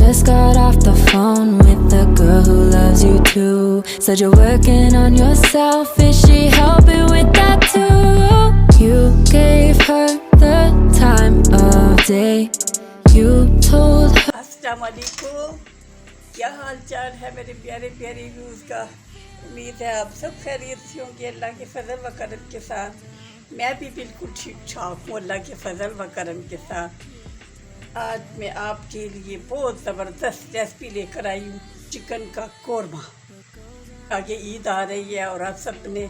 just got off the phone with the girl who loves you too. Said you're working on yourself, is she helping with that too? You gave her the time of day. You told her. अस्सलाम वालेकुम, क्या हाल चाल है मेरे प्यारे प्यारे views का। उम्मीद है आप सब खैरियत से होंगे अल्लाह के फजल व करम के साथ। मैं भी बिल्कुल ठीक ठाक हूँ अल्लाह के फजल व करम के साथ। आज मैं आपके लिए बहुत ज़बरदस्त रेसिपी लेकर आई हूँ, चिकन का कोरमा। आगे ईद आ रही है और आप सब ने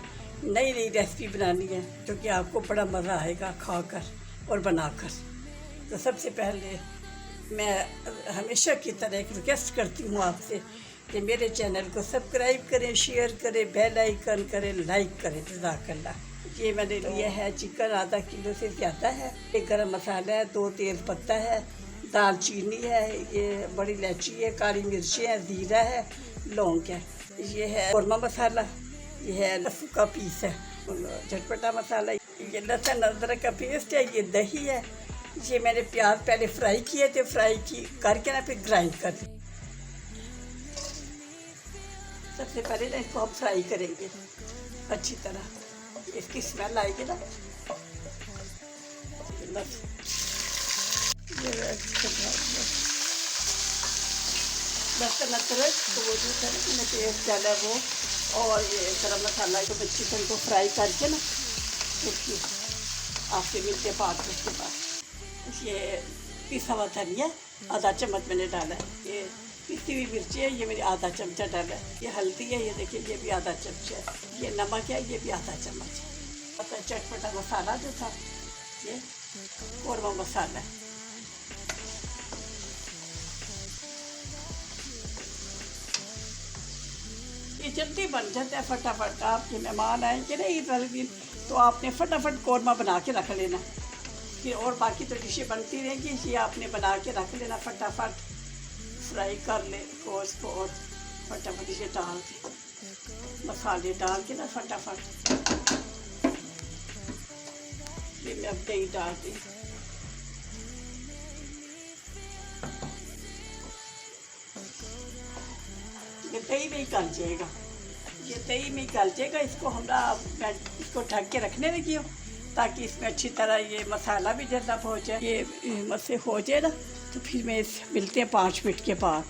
नई नई रेसिपी बनानी है जो कि आपको बड़ा मज़ा आएगा खाकर और बनाकर। तो सबसे पहले मैं हमेशा की तरह एक रिक्वेस्ट करती हूँ आपसे कि मेरे चैनल को सब्सक्राइब करें, शेयर करें, बेल आइकन करें, लाइक करें। जज़ाकल्लाह। ये मैंने लिया है चिकन आधा किलो से ज़्यादा है। एक गरम मसाला है, 2 तेज़ पत्ता है, दालचीनी है, ये बड़ी इलायची है, काली मिर्ची है, ज़ीरा है, लौंग है, ये है कोरमा मसाला, ये है लहसुन का पीस है, चटपटा मसाला, ये लहसुन अदरक का पेस्ट है, ये दही है, ये मैंने प्याज पहले फ्राई किए थे, फ्राई की करके ना फिर ग्राइंड कर दी। सबसे पहले ना इसको हम फ्राई करेंगे अच्छी तरह, इसकी स्मेल आएगी ना। लहसुन अदरक तो वो जो है ना पेस्ट डाला वो, और ये गरम मसाला तो चिकन को फ्राई करके ना उसकी आपसे मिलते 5 मिनट के बाद। ये पिसा हुआ धनिया आधा चम्मच मैंने डाला है, ये पिसी हुई मिर्ची है, ये मैंने आधा चमचा डाला है, ये हल्दी है, ये देखिए ये भी आधा चमचा है, ये नमक है, ये भी आधा चम्मच है। पता चटपटा मसाला जो था ये कोरमा मसाला है। ये जल्दी बन जाता है फटाफट। आपके मेहमान आएंगे ना ईद वाले दिन तो आपने फटाफट कोरमा बना के रख लेना, फिर और बाकी तो डिशें बनती रहेंगी। ये आपने बना के रख लेना, फटाफट फ्राई कर ले गोश्त को और फटाफट ये डाल के मसाले डाल के ना फटाफट। ये मैं अब दही डाल दी, ये दही में ही गल जाएगा, ये दही में ही गल जाएगा। इसको हमरा मैं इसको ढक के रखने लगी हूँ ताकि इसमें अच्छी तरह ये मसाला भी जब हो जाए, ये मसे हो जाए ना तो फिर मैं मिलते हैं 5 मिनट के बाद।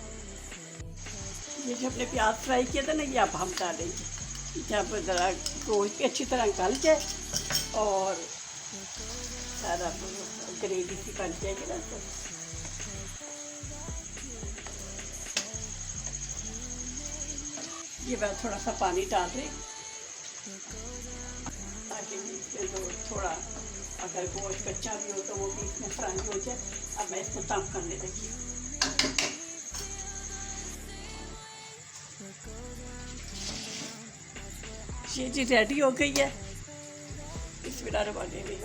ये जो हमने प्याज फ्राई किया था ना ये अब हम डालेंगे जब ज़रा गोश्त भी अच्छी तरह गल जाए और सारा ग्रेवी सी बन जाएगी ना। तो ये मैं थोड़ा सा पानी डाल रही ताकि इसमें जो थोड़ा अगर गोश्त कच्चा भी हो तो वो भी इसमें फ्राई हो जाए। अब मैं इसको दम करने लगी। ये जी रेडी हो गई है, इसमें डाल रेडी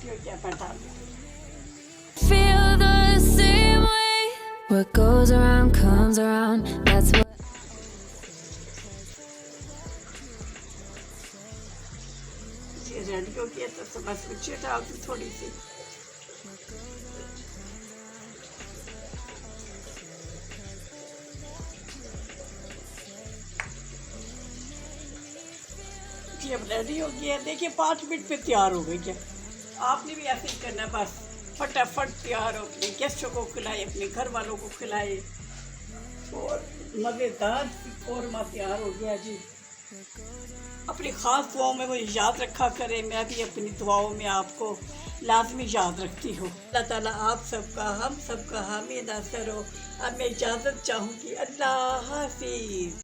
हो गया, मैं डाल दूँगी। Feel the same way. What goes around comes around. That's what. ये रेडी हो गया तो बस मिर्ची डाल दूँ थोड़ी सी। ये अब रेडी हो गया, देखिए 5 मिनट में तैयार हो गई है। आपने भी ऐसे ही करना, बस फटाफट तैयार हो, अपने गेस्टों को खिलाए, अपने घर वालों को खिलाए और मज़ेदार कोरमा तैयार हो गया जी। अपनी ख़ास दुआओं में वो याद रखा करें, मैं भी अपनी दुआओं में आपको लाजमी याद रखती हूँ। अल्लाह ताला आप सबका हम सबका हामी नासर हो। अब मैं इजाज़त चाहूँगी, अल्लाह हाफिज़।